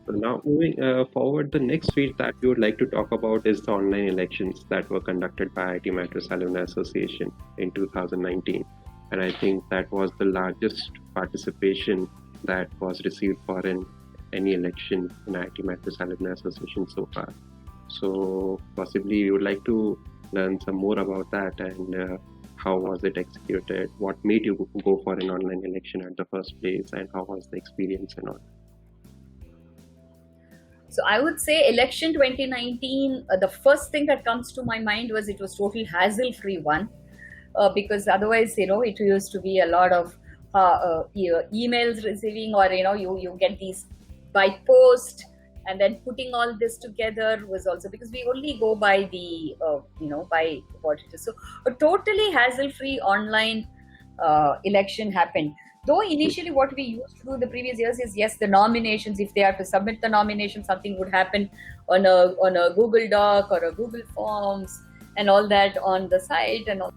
So now moving forward, the next field that we would like to talk about is the online elections that were conducted by IIT Madras Alumni Association in 2019. And I think that was the largest participation that was received for any election in IIT Madras Alumni Association so far. So possibly you would like to learn some more about that and how was it executed? What made you go for an online election at the first place, and how was the experience and all? So I would say election 2019, the first thing that comes to my mind was it was total hassle-free one, because otherwise, it used to be a lot of emails receiving, or, you get these by post, and then putting all this together was also because we only go by the, by what it is. So a totally hassle-free online election happened. Though initially what we used to do the previous years is, yes, the nominations, if they are to submit the nomination, something would happen on a Google Doc or a Google Forms and all that on the site. And all.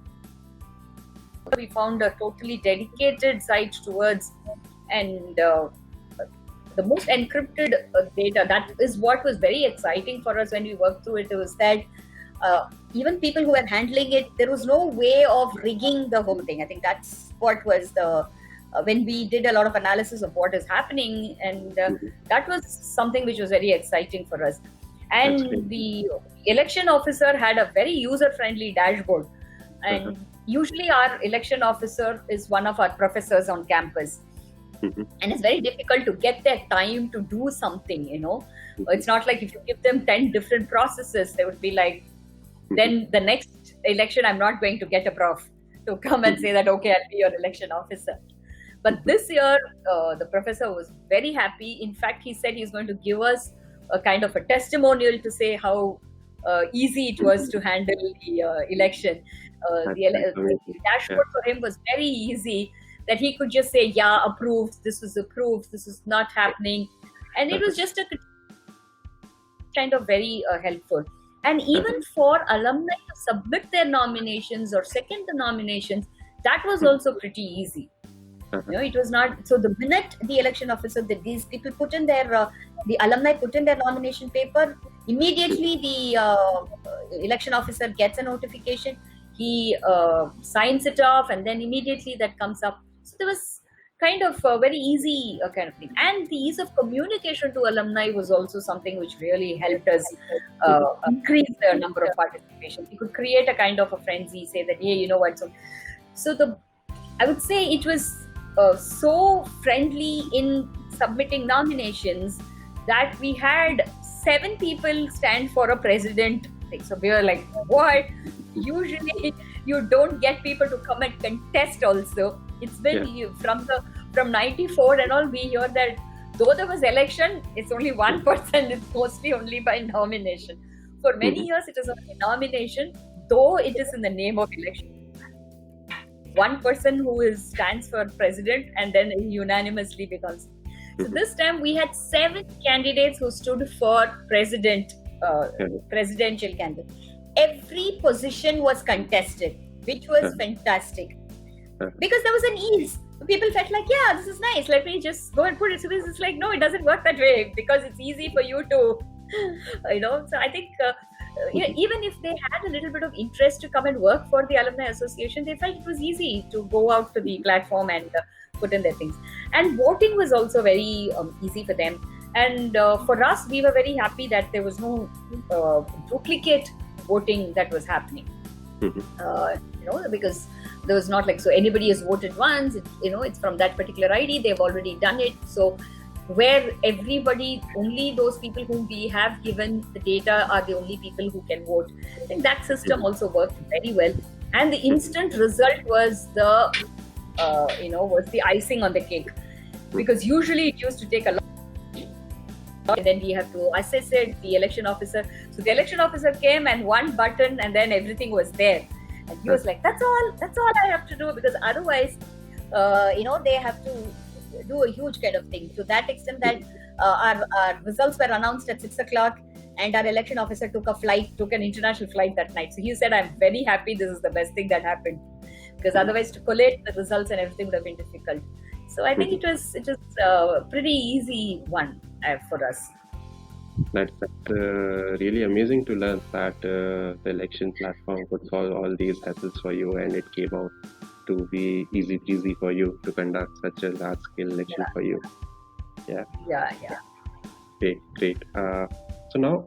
We found a totally dedicated site towards, and the most encrypted data. That is what was very exciting for us when we worked through it. It was that even people who were handling it, there was no way of rigging the whole thing. I think that's what was the when we did a lot of analysis of what is happening, and that was something which was very exciting for us. That's great. And the election officer had a very user-friendly dashboard, Uh-huh. and usually our election officer is one of our professors on campus, Mhm. and it's very difficult to get their time to do something. It's not like if you give them 10 different processes, they would be like, then the next election I'm not going to get a prof to come and say that, okay, I'll be your election officer. But this year, the professor was very happy. In fact, he said he's going to give us a kind of a testimonial to say how easy it was to handle the election. That's The amazing. Yeah. dashboard for him was very easy, that he could just say, yeah, approved, this was approved, this is not happening. And it Uh-huh. was just a kind of very helpful. And Uh-huh. even for alumni to submit their nominations or second the nominations, that was Mhm. also pretty easy. Uh-huh. It was not. So the minute the election officer, that these people put in their, the alumni put in their nomination paper, immediately the election officer gets a notification. He signs it off, and then immediately that comes up. So there was kind of a very easy kind of thing. And the ease of communication to alumni was also something which really helped us Mhm. increase the number of participation. We could create a kind of a frenzy, say that, hey, you know what? So the I would say it was so friendly in submitting nominations that we had 7 people stand for a president thing. So we were like, what? Usually you don't get people to come and contest also. It's been Yeah. from 94 and all, we hear that though there was election, it's only one person, it's mostly only by nomination. For many Mhm. years it is only nomination, though it is in the name of election. One person who stands for president and then unanimously becomes. So Mhm. this time we had 7 candidates who stood for Yeah. presidential candidate. Every position was contested, which was Uh-huh. fantastic Uh-huh. because there was an ease. People felt like, yeah, this is nice. Let me just go and put it. So this is like, no, it doesn't work that way because it's easy for you to, So I think, Mhm. even if they had a little bit of interest to come and work for the alumni association, they felt it was easy to go out to the platform and put in their things. And voting was also very easy for them. And for us, we were very happy that there was no duplicate voting that was happening. Mhm. Because there was not like, so anybody has voted once, it's from that particular ID, they've already done it. So where everybody, only those people whom we have given the data are the only people who can vote. I think that system Mhm. also worked very well. And the Mhm. instant result was was the icing on the cake, Mhm. because usually it used to take a lot, and then we have to assess it, the election officer. So the election officer came and one button, and then everything was there. And he was Uh-huh. like, that's all I have to do, because otherwise, they have to do a huge kind of thing to that extent that Mhm. our results were announced at 6 o'clock, and our election officer took an international flight that night. So he said, I'm very happy, this is the best thing that happened, because Mhm. otherwise to collate the results and everything would have been difficult. So I think Mhm. it was pretty easy one for us. That's really amazing to learn that the election platform could solve all these hassles for you, and it came out to be easy peasy for you to conduct such a large scale election Yeah, for you. Yeah, yeah, yeah. great, great. So now